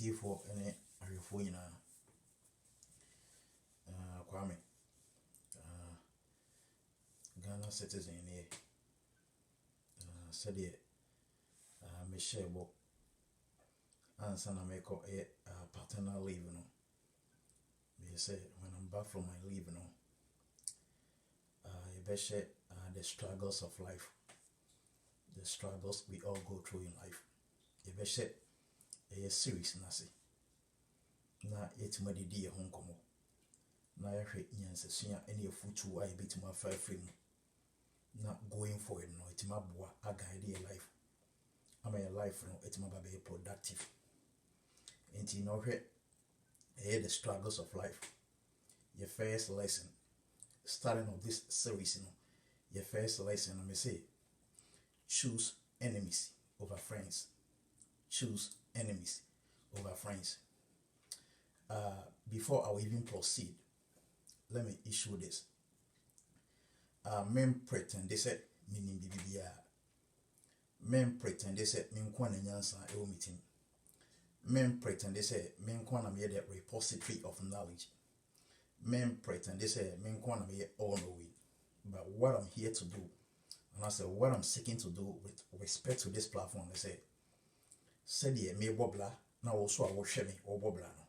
for any Arifoina Kwame Ghana citizen here said it Michelle Bo and son I make a paternal leave no. They say when I'm back from my leave no you best share the struggles of life. The struggles we all go through in life. You best share a series nasi. Na yet madi di home komo. Na yahwe nyanse suya any of futu I bit my fire frame. Not going for it no it ma boa a guide a life. I'm a life no it ma be productive. And you know the struggles of life. Your first lesson starting of this series no. Your first lesson I may say choose enemies over friends. Choose enemies over friends. Before I will even proceed, let me issue this. Men pretend they said meaning BBBR. Men pretend they said men kwana nyansa e meeting. Men pretend they say men kwana me the repository of knowledge. Men pretend they say men kwana me all knowing. But what I'm here to do, and I say what I'm seeking to do with respect to this platform, I say, said ye me wobla, now also I will share me or wobla no.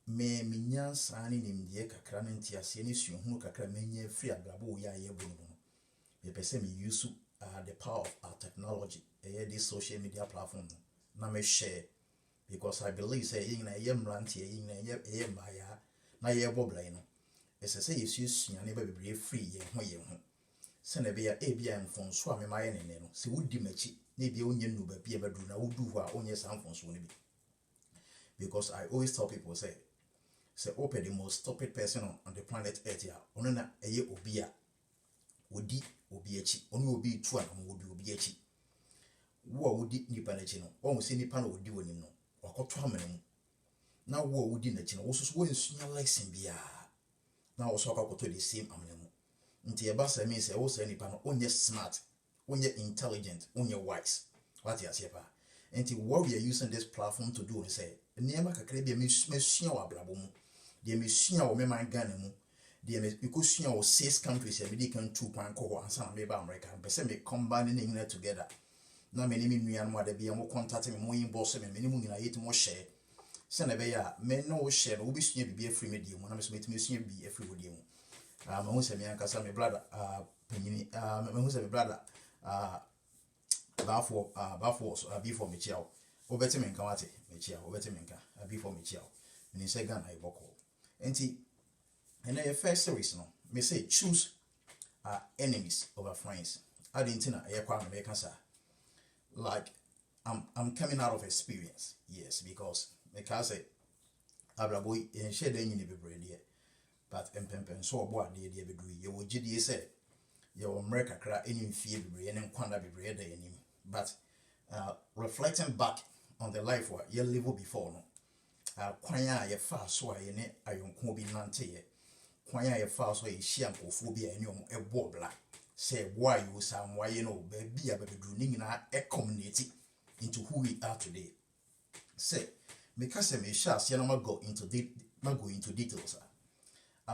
Me minyan sani ni mdiye kakra nti ase ni suhu kakra menye free abrabo ya ye bunu. Me pese me use the power of our technology, this social media platform na me share because I believe say yin na ye mranti yin na ye mbaya na ye wobla no. Ese say yesu suane ba bebre free ye ho. Sene be ya ebia mfonso a me maye nene no se wudi machi na ebia onye nu ba bia badu na wudu ho a onye san mfonso ne bi. Because I always tell people say open the most stupid person on the planet Earth ya ono na eye obi a odi obi achi ono obi tu a na odi obi achi wo odi nipa na achi no wo se nipa na odi wonim no wakoto amana mu na wo odi na achi no wo so wo nsunya lesson bia na wo so akakoto the same amana mu nti e ba sa mean say wo say nipa no onye smart onye intelligent onye wise what you say pa nti what we are using this platform to do is say niema kakra bia me sua wa blabo mu de me sua wo me man Ghana mu de me because sua wo 6 countries e be kan 2 kwan ko ho ansa na me ba America be say me combine ne together na me ni me nua no ade bia mo contact me mo inbox me ni mo nyina yet mo share se na be ya me no share no obi sua bibia free me de mu na me so me sua bi free wo de mu ma hu se me ankasa me brother panyini me hu se me brother before me chiao obeti me nka wate me chiao obeti me nka before me chiao me say Ghana iboko enti and the first series no me say choose enemies over friends adentina e kwa me can say like I'm coming out of experience, yes, because say abraboy en share den nyine bebre de but empempen so obo ade de bedu ye wo gidie say ye wo mre kakra eni mfie bebre ene nkwanda bebre de enim but reflecting back on the life what ye live before no kwan a ye fa so a ye ne ayonko bi nante ye kwan a ye fa so ye hia nkofo bi a ene omo ebo bla say why you sam why you know baby a bedu ni nyina e community into who we are today. Say because me shall see no go into details.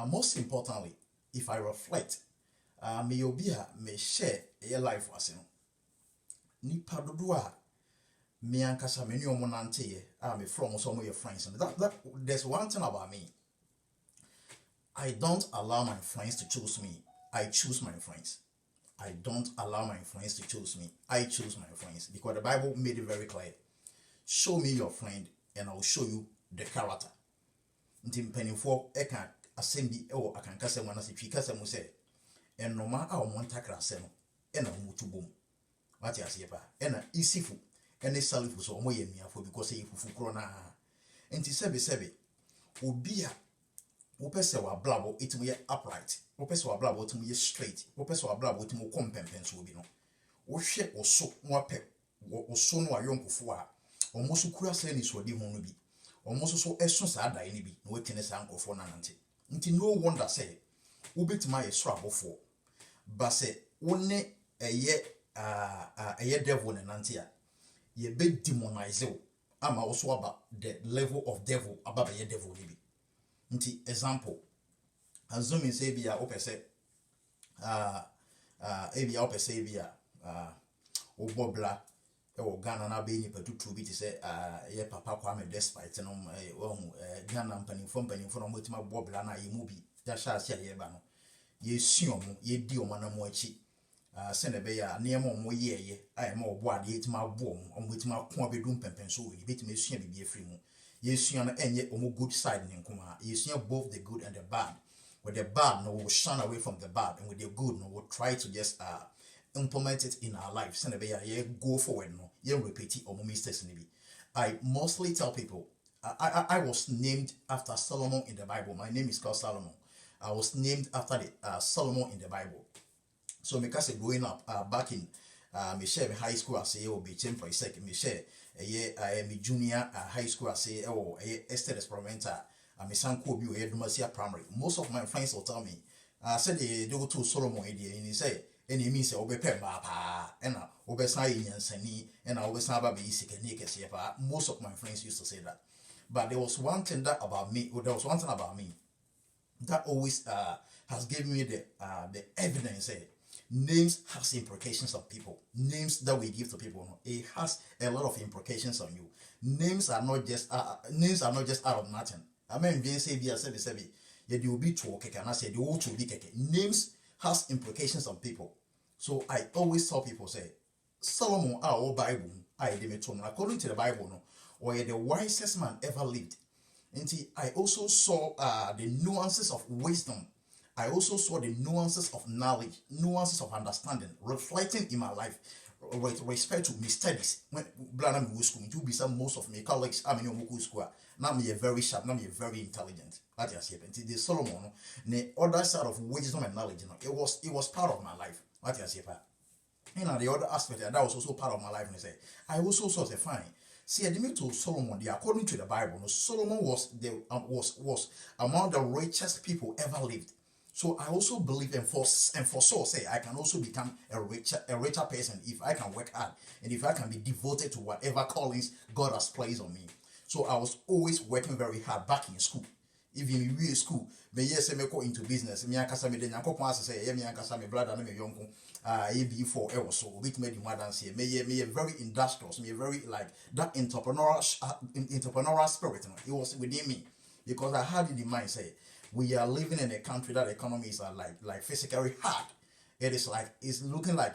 Most importantly, if I reflect, me obia me share a life was ni padodoa me ankasa me nyomo nante ye me from some of your friends and that there's one thing about me. I don't allow my friends to choose me. I choose my friends. I don't allow my friends to choose me. I choose my friends because the Bible made it very clear. Show me your friend and I'll show you the character. Ntim penifo e kan assembi e wo akanka se wana se twika se mu se enoma a wo montakra se no e na wo tubom. What you say pa e na isifu e ne salifu so mo ye miafo because e fufu kro na. Enti sebe obi a wo pese wa blabo itimu ye upright. Wo pese wa blabo itimu ye straight. Wo pese wa blabo itimu kompempen so obi no. Wo hwe oso mo apɛ oso no ayonkofo a omoso kura se ni so di ho no bi. Omoso so eso sa dai ni bi na wetene sa nkofo na nante. Nti no wonder say wo betima ye so abofo. Ba se wo ne eye devil na nante a ye be demonize wo ama also about the level of devil about the devil nibi. Nti example, assuming say be a opese ebia opese ebia obobla ewo Ghana na be nipa tutu bi te say ye papa Kwame despite no Ghana mpanimfo no motima bobla na ye mu bi ya sha sia ye ba no ye suo mo ye di o manamo achi sene be ya na mo mo ye ai ma obo ade etima abo mo motima ko abedum pempen so we betima esua bibie free mu ye sua no enye omo good side ne nkoma ye sua both the good and the bad. With the bad no will shun away from the bad, and with the good no will try to just implement it in our lives. Sene be ya ye go forward no ye repeat it or mistakes nibi. I mostly tell people I was named after Solomon in the Bible. My name is called Solomon. I was named after the Solomon in the Bible. So because growing up back in me share high school I say or be for a second me share me junior high school I say or estate experimenter me sanko bi we Dumasia primary. Most of my friends will tell me said they go to Solomon idea and he say any means obepe pa and obesan yansani and obesan ba be sikani kese pa. Most of my friends used to say that. But there was one thing that about me, or there was one thing about me that always has given me the evidence. Names has implications on people. Names that we give to people, it has a lot of implications on you. Names are not just out of nothing. I mean, being say be a say yeah, they will be to okay, and I say they will to be okay. Names has implications on people. So I always tell people say Solomon our Bible, according to the Bible, no, or the wisest man ever lived. And I also saw the nuances of wisdom. I also saw the nuances of knowledge, nuances of understanding reflecting in my life with respect to my studies. When Blanam was school, you be some most of my colleagues, I mean, school. Now me very sharp, now me very intelligent. That is it. The Solomon, the other side of wisdom and knowledge, it was part of my life. That is it. The other aspect that was also part of my life. And I say, I also saw the fine. See, I didn't to Solomon. According to the Bible, Solomon was among the richest people ever lived. So I also believe and foresaw say I can also become a richer person if I can work hard and if I can be devoted to whatever callings God has placed on me. So I was always working very hard back in school. Even in real school, me yes me go into business. Me ankasa me de nyankopon say me ankasa me brother na me yonko before e was so bit me the mother say me very industrious, me very like that entrepreneurial spirit. It was within me because I had it in mind say we are living in a country that economies are like physically hard. It is like it's looking like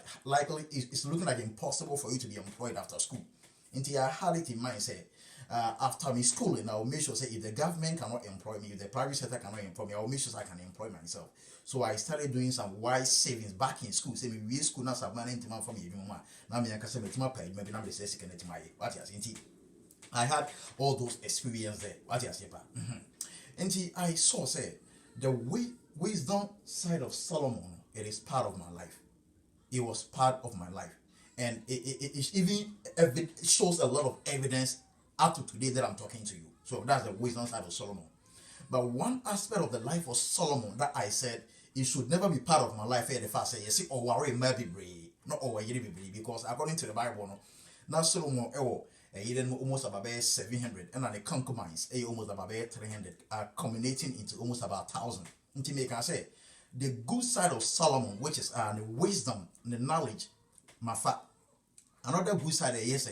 impossible for you to be employed after school. Until I had it in mind say after me schooling, I will make sure say if the government cannot employ me, if the private sector cannot employ me, I will make sure I can employ myself. So I started doing some wise savings back in school. Say me we school now some money into my family. Now me can say me paid maybe now they say second to my what you I had all those experiences there. What you say, and I saw say the wisdom side of Solomon, it is part of my life. It was part of my life, and it even it shows a lot of evidence up to today that I'm talking to you. So that's the wisdom side of Solomon. But one aspect of the life of Solomon that I said it should never be part of my life. The first say you see, or worry maybe not or because according to the Bible, no, now Solomon almost about 700 and the concubines almost about 300 are culminating into almost about 1,000. Until me can say the good side of Solomon, which is the wisdom, the knowledge, mafa. Another good side yes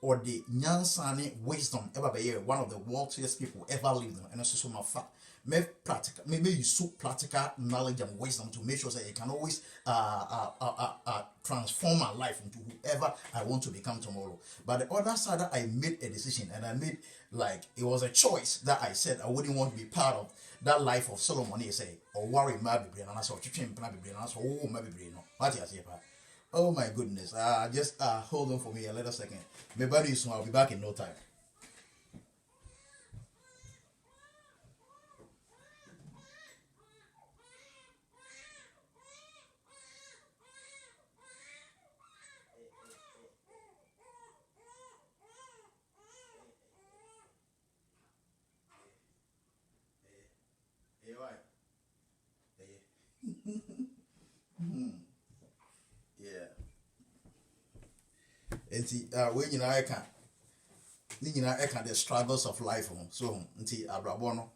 or the nyansani wisdom ever be one of the wealthiest people ever lived, and also mafa. Maybe you suit practical knowledge and wisdom to make sure that it can always transform my life into whoever I want to become tomorrow. But the other side, I made a decision and I made like it was a choice that I said I wouldn't want to be part of that life of Solomon. He say or worry maybe and I saw chicken maybe and I saw oh maybe no. What you say, oh my goodness! Just hold on for me a little second. My body is soon. I'll be back in no time. Yeah. And see, when you know I can. Nina eka the struggles of life. So nti abrabono.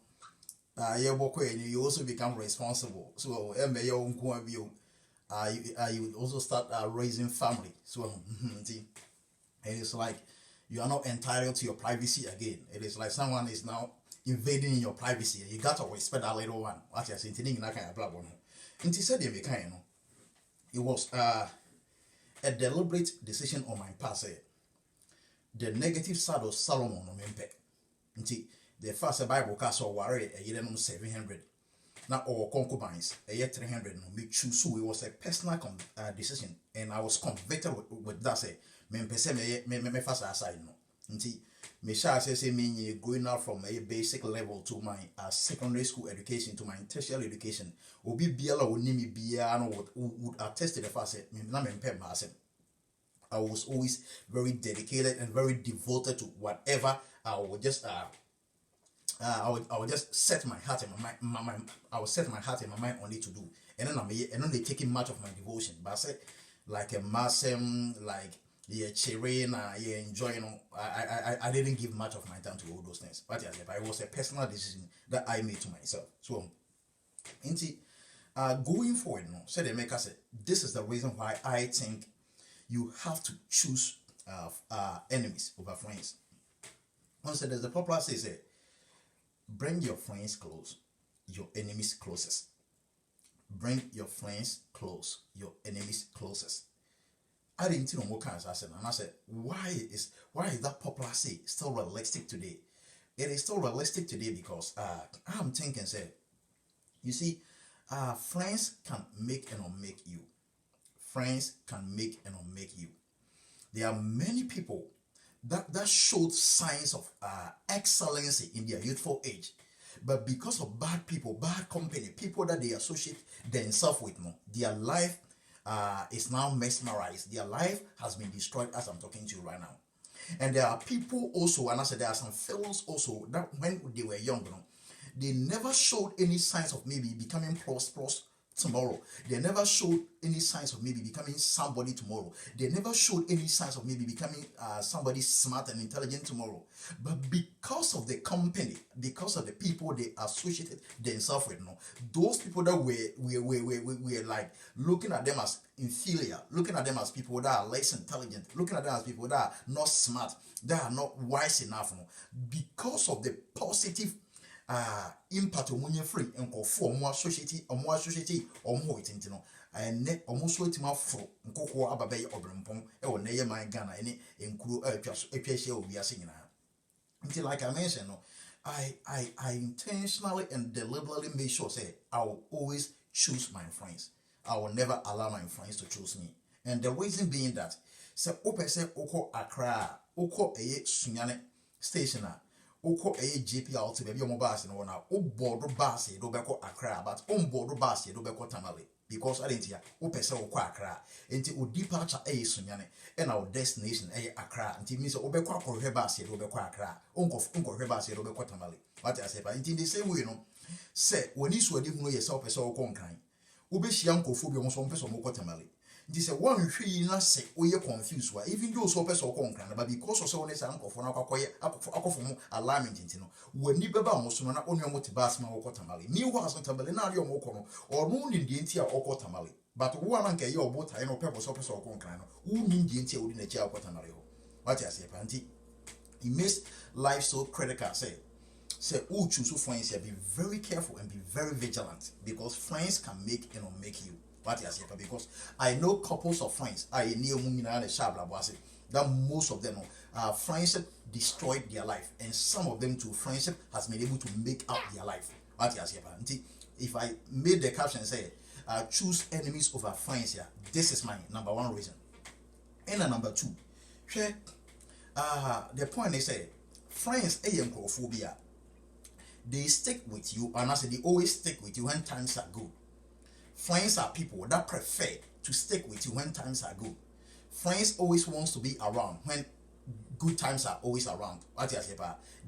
You also become responsible. So you would also start raising family. So it is like you are not entitled to your privacy again. It is like someone is now invading your privacy. You got to respect that little one. What you're saying, and he said, it was a deliberate decision on my part. The negative side of Solomon on Mempe. The first Bible cast or worry a year 700. Now our concubines a year 300 no me choose. So it was a personal decision, and I was convicted with that. Say me first aside no. Nti me shall say me going out from a basic level to my secondary school education to my tertiary education. Obi biala wo nimi biya no would attest to the fact say me na me pay myself. I was always very dedicated and very devoted to whatever I would just I would just set my heart and my mind. I would set my heart and my mind on it to do, and then they taking much of my devotion. But I said like a massem, like cheering, enjoying. I didn't give much of my time to all those things. But yeah, it was a personal decision that I made to myself. So, going forward, no, so the maker said this is the reason why I think you have to choose enemies over friends. Once there's a popular say. Bring your friends close, your enemies closest. Bring your friends close, your enemies closest. I didn't know what kinds I said, and I said, why is that popular say still realistic today? It is still realistic today because I'm thinking, say, you see, friends can make and unmake you. Friends can make and unmake you. There are many people that showed signs of excellency in their youthful age, but because of bad people, bad company, people that they associate themselves with, no, their life is now mesmerized. Their life has been destroyed as I'm talking to you right now. And there are people also, and I said there are some fellows also that when they were young, you know, they never showed any signs of maybe becoming prosperous tomorrow. They never showed any signs of maybe becoming somebody tomorrow. They never showed any signs of maybe becoming somebody smart and intelligent tomorrow. But because of the company, because of the people they associated themselves with, no, those people that were like looking at them as inferior, looking at them as people that are less intelligent, looking at them as people that are not smart, that are not wise enough, no, because of the positive impact omunye free nkofo omo associate omo witenti no ene omo so etima fro nkoko ababe obrempon e wo neye man Ghana ene enkuru atwa hia obi ase nyina. Until like I mentioned, no, I intentionally and deliberately make sure say I will always choose my friends. I will never allow my friends to choose me. And the reason being that say opese oko Accra, oko eye Sunyane station oko eye JP out baby o bus no na o board bus do beko Accra, but on board bus do beko Tamale. Because I didn't hear opese oko Accra. Enti o departure eye Sunyane and our destination eye Accra. Enti means obeko akohwe bus do beko Accra. Onko bus do beko Tamale. What I say, but in the same way, no, say when you swear you know yourself as all conquering. Ubeshia nkofo bi omo person mo Tamale. Nti say one hwe na say oye confused wa even though so person conquering, but because of say one say nkofo na akofo mo alignment nti no wani beba omo so na onu omo te bas ma wo Tamale. Ni wo aso Tamale na ari omo ko no onu ni ndi nti a okọ Tamale. But wo na nka ye obota ye no person conquering no wo ni ndi nti a wo di na chi akọ Tamale ho. What I say, panti it makes life so critical. Say who choose friends here, be very careful and be very vigilant because friends can make and unmake you. What I say, because I know couples of friends, I knew that most of them friendship destroyed their life, and some of them too friendship has been able to make up their life. What I say, if I made the caption say choose enemies over friends here, this is my number one reason. And number two, the point is say friends phobia. They stick with you, and I say they always stick with you when times are good. Friends are people that prefer to stick with you when times are good. Friends always wants to be around when good times are always around. What I say,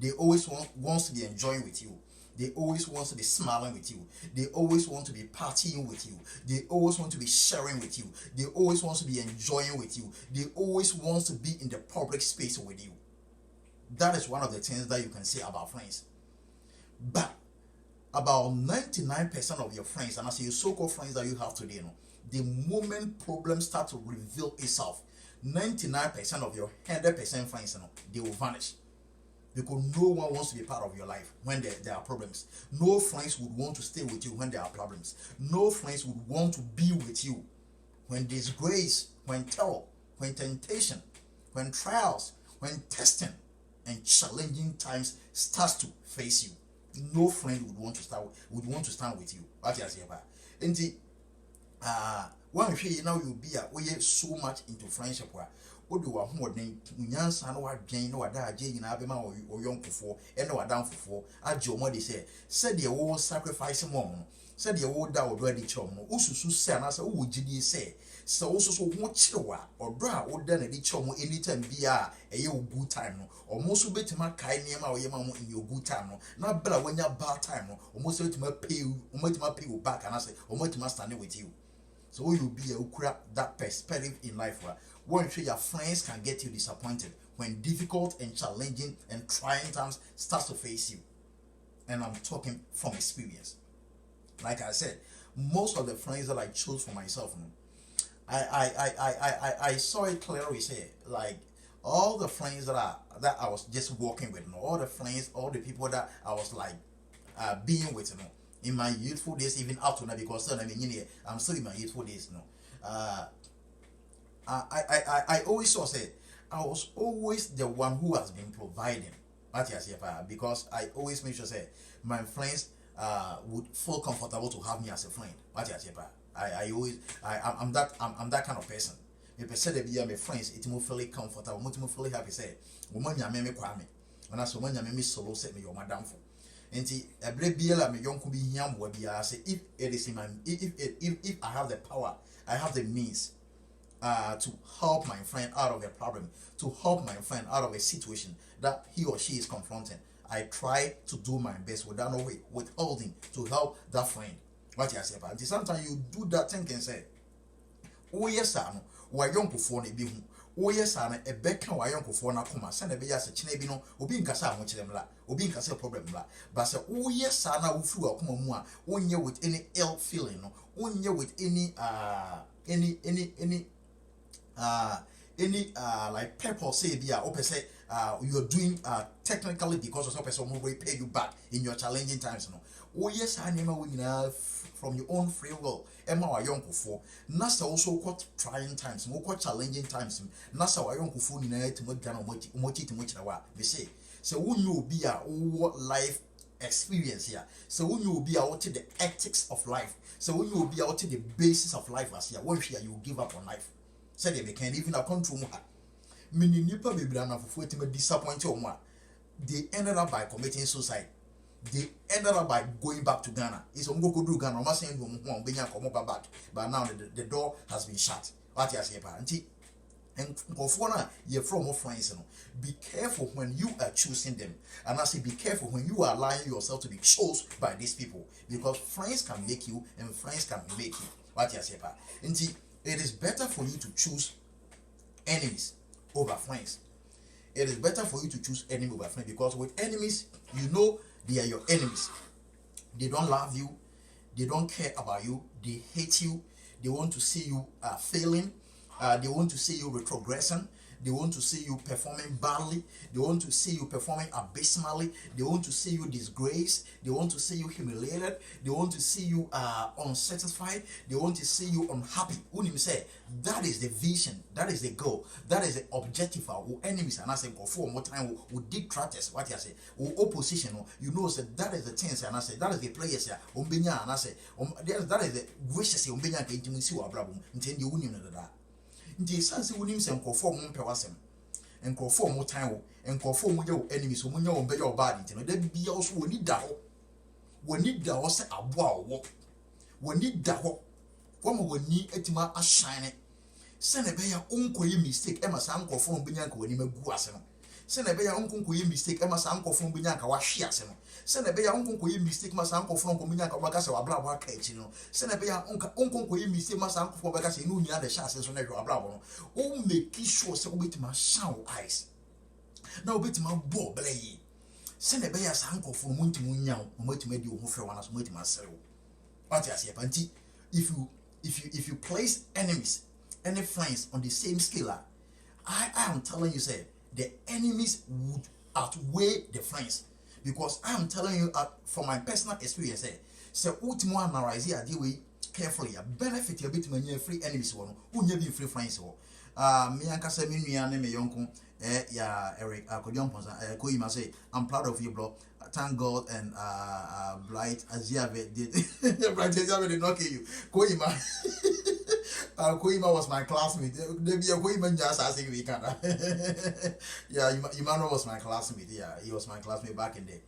they always wants to be enjoying with you. They always want to be smiling with you. They always want to be partying with you. They always want to be sharing with you. They always want to be enjoying with you. They always want to be in the public space with you. That is one of the things that you can say about friends. But about 99% of your friends, and I say your so-called friends that you have today, the moment problems start to reveal itself, 99% of your 100% friends, they will vanish. Because no one wants to be part of your life when there are problems. No friends would want to stay with you when there are problems. No friends would want to be with you when disgrace, when terror, when temptation, when trials, when testing and challenging times starts to face you. No friend would want to stand with you. What you say about? And one you now you'll be so much into friendship where what do I more than Nyansa no adwen no ada agye nyina abema o yonkofo e no adamfofo agye omode said the wo sacrifice mo said the wo da odo adi chom no ususu se anasa wo gidie se so ususu ho chirewa odo a wo da na di chom anytime bia eye wo good time no omo so betima kai niam a wo yema mo in your good time no na bra wanya bad time no omo so betima pay you back anasa omo betima stand with you. So you'll be that perspective in life where one your friends can get you disappointed when difficult and challenging and trying times starts to face you. And I'm talking from experience. Like I said, most of the friends that I chose for myself, I saw it clearly. Say like all the friends that I was just working with, all the friends, all the people that I was like being with, in my youthful days, even up to now, because I'm still in my youthful days. I always saw say I was always the one who has been providing. Because I always make sure say my friends would feel comfortable to have me as a friend. I'm that kind of person. If I said that be my friends, it will feel comfortable, it feel happy. Say, woman ya me kwame. When I saw when ya me solo set me your madam for. And a biela me young could be yam will be say if it is in my if I have the power, I have the means to help my friend out of a problem, to help my friend out of a situation that he or she is confronting. I try to do my best without no way withholding to help that friend. What you say about sometimes you do that thing and say, oh yes, I know why young before they be oh yes, I know a becker why young before na come send a be as a chinabino, or being cassa much them la, or being cassa problem la. But say, oh yes, I know flew a come on one year with any ill feeling, 1 year with any like people say via open say you're doing technically because of some person will pay you back in your challenging times. Oh yes, I never win from your own free will. Emma wa yonko for nasa also quite trying times, more quite challenging times. Nasa wa yonko for ni na to mo gana mochi to mochi na wa. They say so when you be a what life experience here. So when you be out to the ethics of life. So when you be out to the basis of life as here, when you give up on life. Said they can even a control more. Many nipa be brana for to disappoint you more. They ended up by committing suicide. They ended up by going back to Ghana. It's on go do Ghana. I'm not saying one being come back, but now the door has been shut. What you say, auntie? And Kofona, you're from more friends. Be careful when you are choosing them, and I say be careful when you are allowing yourself to be chosen by these people, because friends can make you and friends can make you. What you say, auntie? It is better for you to choose enemies over friends. It is better for you to choose enemies over friends, because with enemies, you know they are your enemies. They don't love you. They don't care about you. They hate you. They want to see you failing. They want to see you retrogressing. They want to see you performing badly. They want to see you performing abysmally. They want to see you disgraced. They want to see you humiliated. They want to see you unsatisfied. They want to see you unhappy. When you say that is the vision, that is the goal, that is the objective of our enemies, and I say go for more time we detractors. What you say, opposition, you know, say that is the things, and I say that is the players here. Umbenya, and I say that is the wishes. Umbenya can intimacy or problem. Intend you wouldn't know that. The sense we need some conform pewasem and conform more time and conform with your enemies who know be your body. Then be also we need that. We need that also a wow. We need that. One we need etima a shine. Send a bear uncle mistake. Emma Sam conform Binyanko when you make guasem. Send a bear uncle mistake. Emma Sam conform Binyanka was shiasem. Send a bear uncle mistake. My uncle from Binyanka Bagasa or Blah Cage. Send a bear uncle mistake. My uncle for Bagasa. You know the chances on your bravo. Oh, make sure so with my sound eyes. Now bit my bo belay. Send a bear sanko for muntimunya, multimedia who for one as multimaster. What I say, Panti, if you place enemies, any friends on the same scale, I am telling you, say the enemies would outweigh the friends, because I am telling you from my personal experience, say ultimo analyze here deal with carefully, a benefit a bit when you free enemies one, who never be free friends or me and Casamini and me yonko, Eric, Koima say, I'm proud of you, bro. Thank God and Bright Aziave did. Bright Aziave did not kill you. Koima. Koima was my classmate. Maybe a Koima just asking we can. Yeah, Emmanuel was my classmate. Yeah, he was my classmate back in the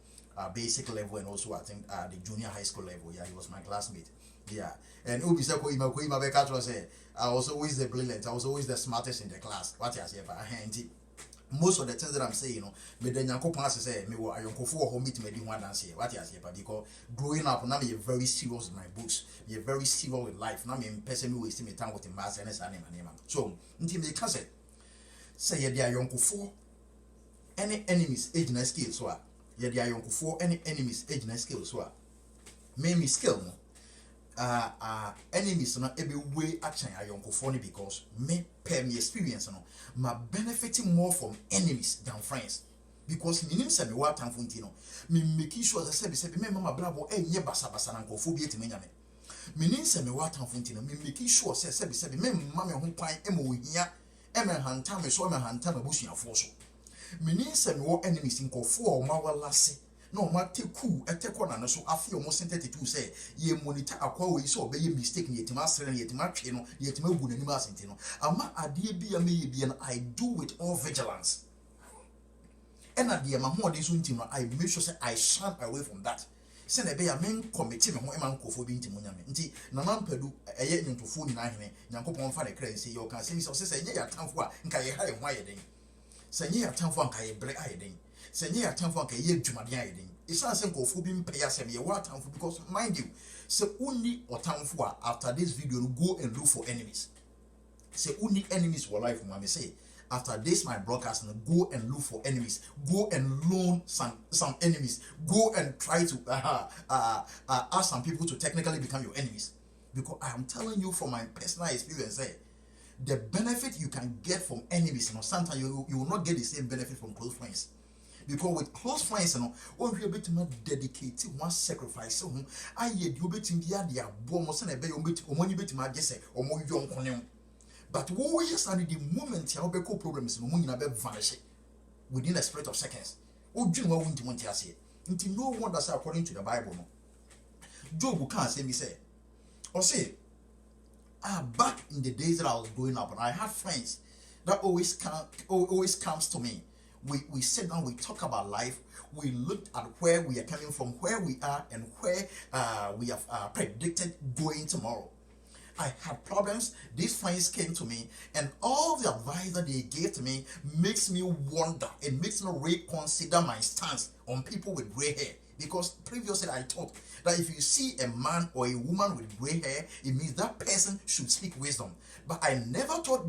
basic level and also I think the junior high school level. Yeah, he was my classmate. Yeah, and Ubi said Koima Bekatro said, I was always the brilliant, I was always the smartest in the class. What I say, most of the things that I'm saying, but then Yanko Pass say, me were Yanko for home meet me one and say, what I say, but because growing up, now me very serious in my books, me very serious with life, now me person me wasting me time with the mass and his name. So, until me can say, yeah, Yanko for any enemies, age and skills, so yeah, Yanko for any enemies, age and skills, so me skill, enemies no every way action ayonko for because me per me experience no ma benefiting more from enemies than friends, because me nim say me wa tan funti no me making sure that say me mama brabo enye basa na nkofo bi etime nyame me nim say me wa tan funti no me making sure say me mama me ho kwan e ma ohia e me hanta me so me hanta ma busuafo so me nim say me wo enemies nkofo o ma wala se no matter cool etekona no so afi o mo synthetic say ye monitor akwa we so be mistake ni yetima asere ni yetima twe no yetima gu nani ma asente no ama ade bia me ye bia no I do with all vigilance, and at the mahodi so ntino I make sure say I shun away from that. Say na be ya men commit me ho e man kofo bi ntimo nyame nti na mampadu eye ntofo ni na hene nyankopon fa de kra say you can say say nye ya tamfo a nka ye ha ye ho ayeden, say nye ya tamfo nka ye bre ayeden, say nye ya tamfo nka ye dwumade ayeden. It's not saying kofo bi mpe ya say me what tamfo, because mind you, say only or tamfo after this video go and look for enemies. Say only enemies for life, mama say. After this my broadcast, go and look for enemies, go and loan some enemies, go and try to ask some people to technically become your enemies, because I am telling you from my personal experience, the benefit you can get from enemies, sometimes you will not get the same benefit from close friends, because with close friends, when you bit more dedicated, one sacrifice, I you bit in the idea, almost and a bay, or money bit my guess, or more young. But what we understand the moment you have a problems in the vanish within a split of seconds. Oh, do you know what you want to say? Until no one does according to the Bible. Job can't say me say, or say, back in the days that I was growing up, and I had friends that always comes to me. We sit down, we talk about life, we looked at where we are coming from, where we are, and where we have predicted going tomorrow. I had problems. These friends came to me, and all the advice that they gave to me makes me wonder. It makes me reconsider my stance on people with gray hair. Because previously I thought that if you see a man or a woman with gray hair, it means that person should speak wisdom. But I never thought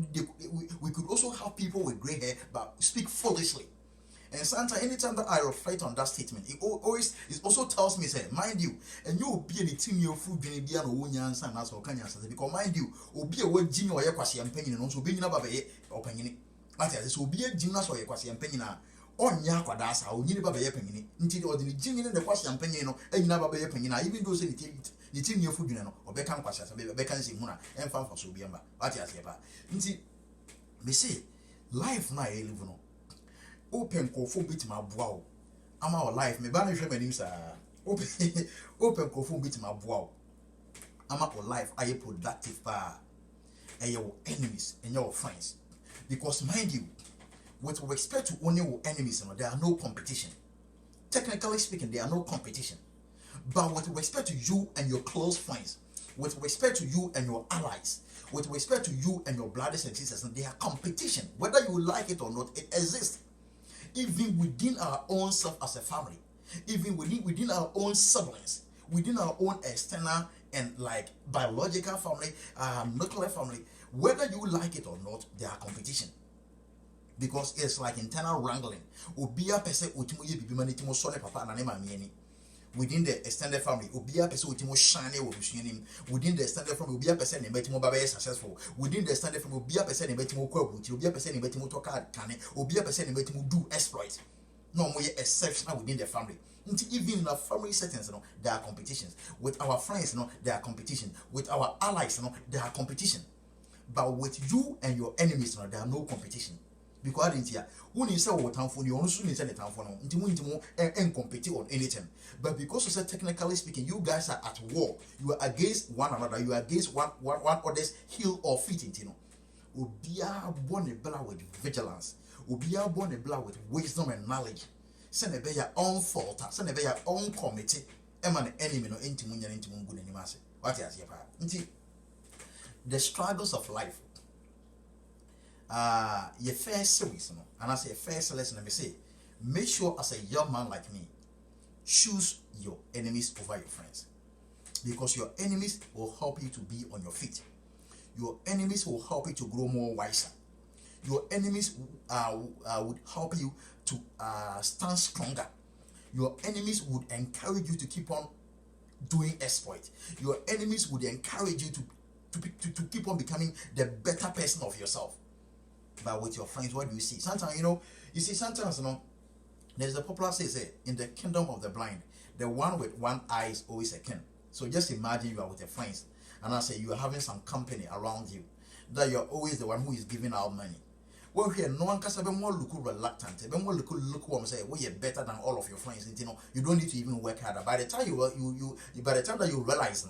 we could also have people with gray hair but speak foolishly. And sometimes, anytime that I reflect on that statement, it also tells me, say, mind you, and you will be anything your food, be an own answer, and that's all kind of answers. Because mind you, will be a word genius or your opinion, and also being about a opinion. But as will be a genius or your opinion, or Yakwa das, I will need about a opinion, until the genius and the question opinion, and never be opinion, even though the thing your food, or become questions, and become Simona, and found for Subiamba. What you say, me say, life now, I live no. Open kofo bit my bow. I'm our life. Me banish my name, sir. Open kofo bit my bow. I'm our life. Are you productive? And your enemies and your friends. Because mind you, with respect to only your enemies, there are no competition. Technically speaking, there are no competition. But with respect to you and your close friends, with respect to you and your allies, with respect to you and your brothers and sisters, there are competition. Whether you like it or not, it exists. Even within our own self as a family, even within our own siblings, within our own external and like biological family, nuclear family, whether you like it or not, there are competition. because it's like internal wrangling. Obia pese otimo ye bibi mani timo sole papa na ne mami ani. Within the extended family, obia pese otimo shine wo busuanim. Within the extended family, obia pese ne betimo baba successful. Within the extended family, obia pese ne betimo kwa buti, obia pese ne betimo to kane, obia pese ne betimo do exploit. No more exceptional within the family. Even in our family settings, there are competitions. With our friends, there are competition. With our allies, there are competition. But with you and your enemies, there are no competition. Because when you say what time for you, also need to time for and compete on anything. But because you said technically speaking, you guys are at war. You are against one another. You are against one other's heel or feet. Ubia born a blood with vigilance. Ubia born a blood with wisdom and knowledge. Send a be your own fault. Send a be your own committee. Eman enemy no intimunya intimungu ni mase. What is your part? The struggles of life. Your first series, and I say first lesson, let me say, make sure as a young man like me, choose your enemies over your friends, because your enemies will help you to be on your feet. Your enemies will help you to grow more wiser. Your enemies would help you to stand stronger. Your enemies would encourage you to keep on doing exploit. Your enemies would encourage you to keep on becoming the better person of yourself. But with your friends, what do you see? Sometimes, sometimes, there's a popular say, in the kingdom of the blind, the one with one eye is always a king. So just imagine you are with your friends, and I say you are having some company around you, that you are always the one who is giving out money. Well, here, no one can say, be more look reluctant, be more look what say, well, you're better than all of your friends. You don't need to even work harder. By the time by the time that you realize,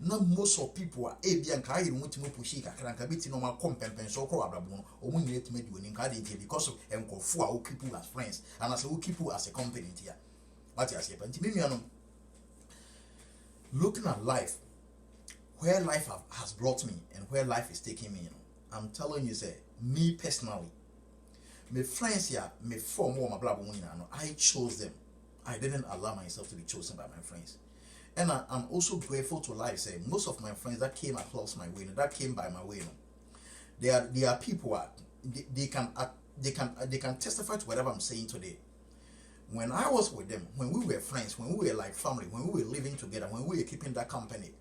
now most of people are and carry want to push it. I can be no more compensation so called Abrabon or when you made doing because of Enko people as friends and as who people as a company here. What I say, but looking at life, where life has brought me and where life is taking me, I'm telling you, say, me personally, my friends here, me form more my blood, I chose them. I didn't allow myself to be chosen by my friends. And I'm also grateful to life. Say most of my friends that came across my way, that came by my way, they are people. They can testify to whatever I'm saying today. When I was with them, when we were friends, when we were like family, when we were living together, when we were keeping that company,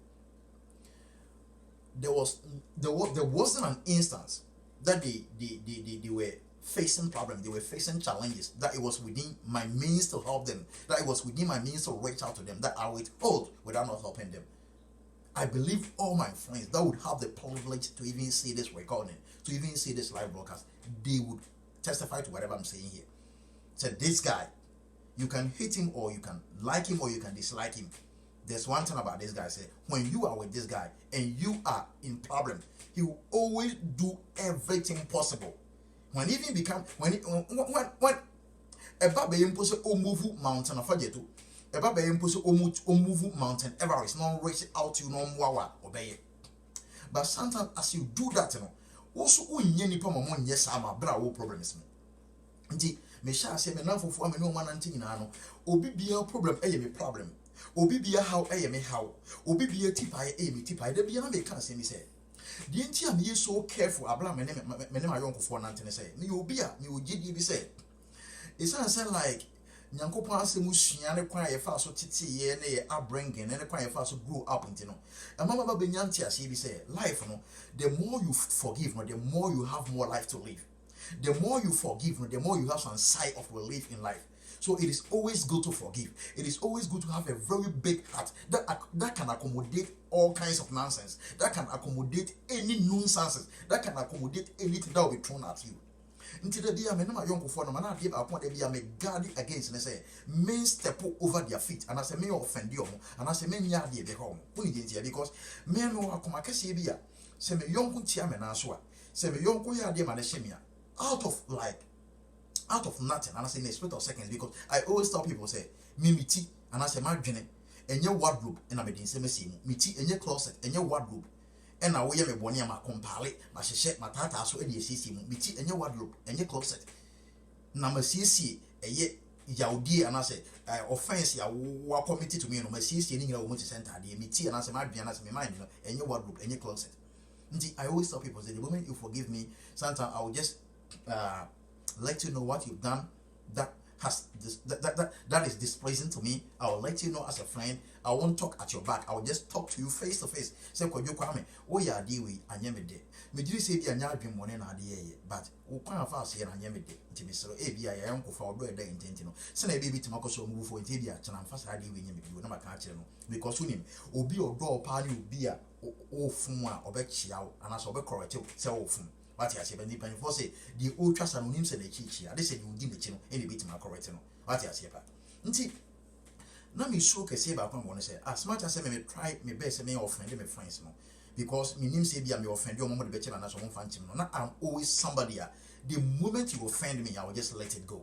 there wasn't an instance that they were facing problems, they were facing challenges, that it was within my means to help them, that it was within my means to reach out to them, that I would hold without not helping them. I believe all my friends that would have the privilege to even see this recording, to even see this live broadcast, they would testify to whatever I'm saying here. So this guy, you can hate him or you can like him or you can dislike him. There's one thing about this guy, say, when you are with this guy and you are in problem, he will always do everything possible. When even become when a baby impose move mountain of Fajetu, a baby impose move mountain Everest, no reach out to no more obey. But sometimes as you do that, also unyeni pama mon yes ama bra wo problems. Nti me sha say me nan fufu am no man anti nyina no obi bia problem eye me problem. Obi bia how eye me how. Obi bia tipai eye me tipai. Da bia na me kan say me say the entire me so careful abla me my young for nantene say me obi a me ogidi bi say it's not like nyankopon asemu sua ne kwan ye fa so tete ye ne ye upbringing ne kwan ye fa so grow up ntino e mama ba benyanti ase bi say life no the more you forgive no the more you have more life to live, the more you forgive no the more you have some sign of relief in life. So it is always good to forgive. It is always good to have a very big heart that can accommodate all kinds of nonsense, that can accommodate any nonsense, that can accommodate anything that will be thrown at you. Until the day I my young for no man, I give upon the be guard against and say, men step over their feet, and I say, may offend you, and I say, men yard the home. Because men who are come a cassia, say, me young chairman answer, say, me young yard the out of nothing, and I say in a split of seconds, because I always tell people, say, me tea, and I say, my journey, and your wardrobe, and I'm in same me tea, and your closet, and your wardrobe, and I wear my bonnet, my compale, my shet, my tata, so any CC, me tea, and your wardrobe, and your closet. Number CC, a ye, yaudi, and I say, offense, ya were committed to me, no, my CC, in your woman's center, me tea, and I say, my journey, as me mind, and your wardrobe, and your closet. I always tell people, say, the moment you forgive me, sometimes I will just, let you know what you've done that that is displeasing to me. I will let you know as a friend. I won't talk at your back. I will just talk to you face to face. Say, "Could you come? Oh yeah, we anyamede. Me do say be anya adwem money na ade but wo kwan fa so na anyamede. Nti me so e bia ya yanko fa odo e da intenti no. Se na e bi timako so move for nti bia chana mfa sa ade we nyamede na maka akire no. Because unim obi odo pa ni obi a ofun a obechia wo ana so obekorete se ofun. What you say, when the penny say the old trust and names and the chichi, they say you give me chino, any bit my correct no. What you say, Nti, now me so can say about one say, as much as I may try my best, I may offend my friends, no. Because me name say be I may offend your moment better than as one fancy, no. Now I'm always somebody. The moment you offend me, I will just let it go.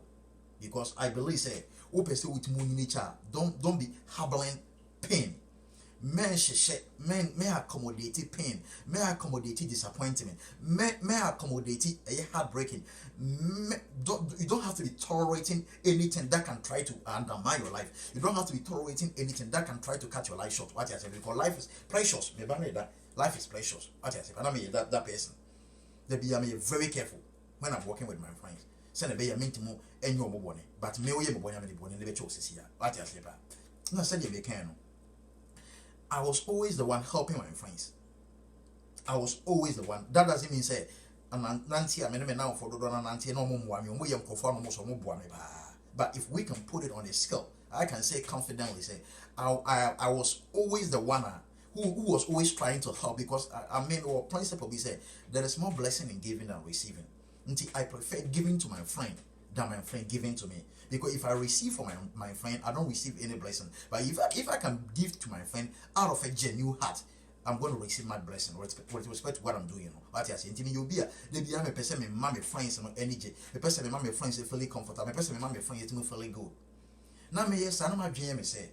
Because I believe say, open say with moon nature, don't be harboring pain. Men may accommodate pain, may accommodate disappointment, may accommodate a heartbreaking. You don't have to be tolerating anything that can try to undermine your life. You don't have to be tolerating anything that can try to cut your life short. What I say, because life is precious. Life is precious. What I say, and I mean that person. They be very careful when I'm working with my friends. Send a bay a mint more and your money, but me we money never chose here. What I say, no said you can. I was always the one helping my friends. I was always the one. That doesn't mean say, Nancy, I mean, now for the Nancy, no more, we am perform most of but if we can put it on a scale, I can say confidently, say, I was always the one who was always trying to help because I mean, our principle be said, there is more blessing in giving than receiving. Until I prefer giving to my friend than my friend giving to me. Because if I receive from my friend, I don't receive any blessing. But if I can give to my friend out of a genuine heart, I'm going to receive my blessing with respect to what I'm doing. What I say, you'll be a person, my mommy friends, and energy. A person, my mommy friends, is feeling comfortable. A person, my mommy friends, is feeling good. Now, me yes, I know my dream. Say,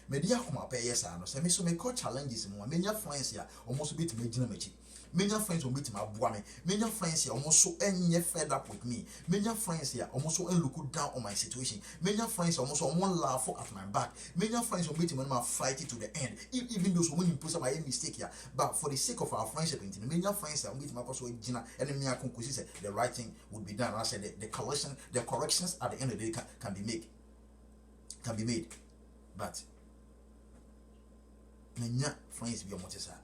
media come up yes, I know. Say, me so me call challenges. Many friends here almost beat me. Many friends will meet my boy. Many friends here almost so fed up with me. Many friends here almost so look down on my situation. Many friends almost one laugh at my back. Many friends will meet me when I fight it to the end. Even those who impose my mistake here. But for the sake of our friendship, many friends will meet my person and me the right thing would be done. I said the corrections at the end of the day can be made. But many friends be on what is that.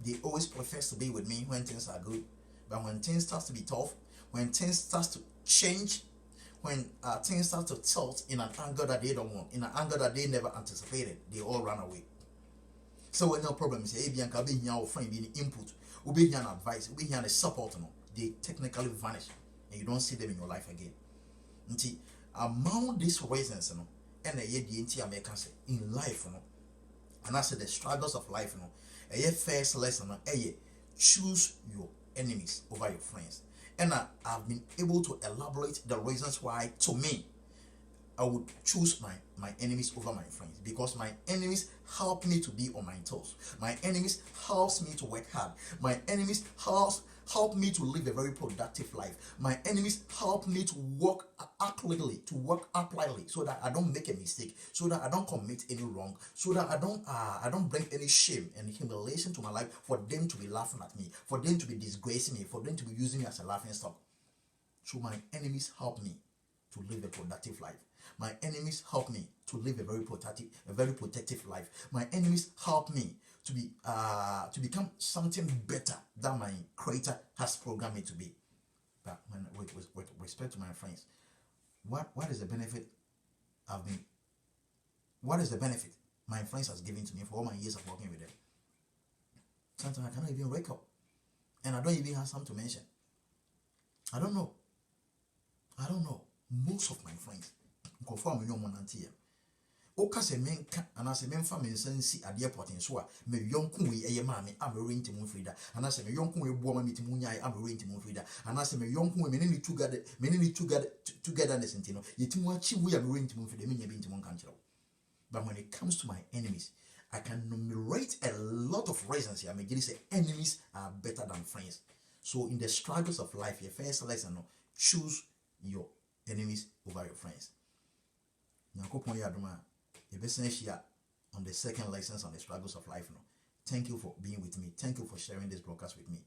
They always profess to be with me when things are good, but when things start to be tough, when things start to change, when things start to tilt in an anger that they don't want, in an anger that they never anticipated, they all run away. So when no problem is, hey Bianca, be here, friend, be input, will be here an advice, will be here a support, no, they technically vanish, and you don't see them in your life again. Until among these reasons, no, and in life, no, and I said the struggles of life, no. A first lesson, choose your enemies over your friends. And I've been able to elaborate the reasons why, to me, I would choose my enemies over my friends. Because my enemies help me to be on my toes. My enemies helps me to work hard. My enemies help me to live a very productive life. My enemies help me to work uprightly, so that I don't make a mistake, so that I don't commit any wrong, so that I don't bring any shame and humiliation to my life for them to be laughing at me, for them to be disgracing me, for them to be using me as a laughing stock. So my enemies help me to live a productive life. My enemies help me to live a very protective life. My enemies help me to become something better than my creator has programmed me to be. But with respect to my friends, what is the benefit my friends has given to me for all my years of working with them? Sometimes I cannot even wake up, and I don't even have some to mention. I don't know. Most of my friends conform me on auntie. Oka se menka anase memfa me nsansi ade poten so a me yonku we eye maame amere ntimu frida anase me yonku we buo ma metimu nyai amere ntimu frida anase me yonku we menini togetherness ntino yetimu achi we amere ntimu frida me nya bi ntimu nkanchiro. But when it comes to my enemies, I can enumerate a lot of reasons here. I mean, say enemies are better than friends. So in the struggles of life, your first lesson, choose your enemies over your friends. On the second lessons on the struggles of life. Thank you for being with me. Thank you for sharing this broadcast with me.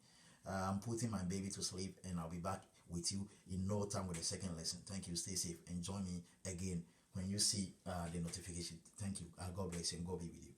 I'm putting my baby to sleep, and I'll be back with you in no time with the second lesson. Thank you. Stay safe and join me again when you see the notification. Thank you. God bless you and God be with you.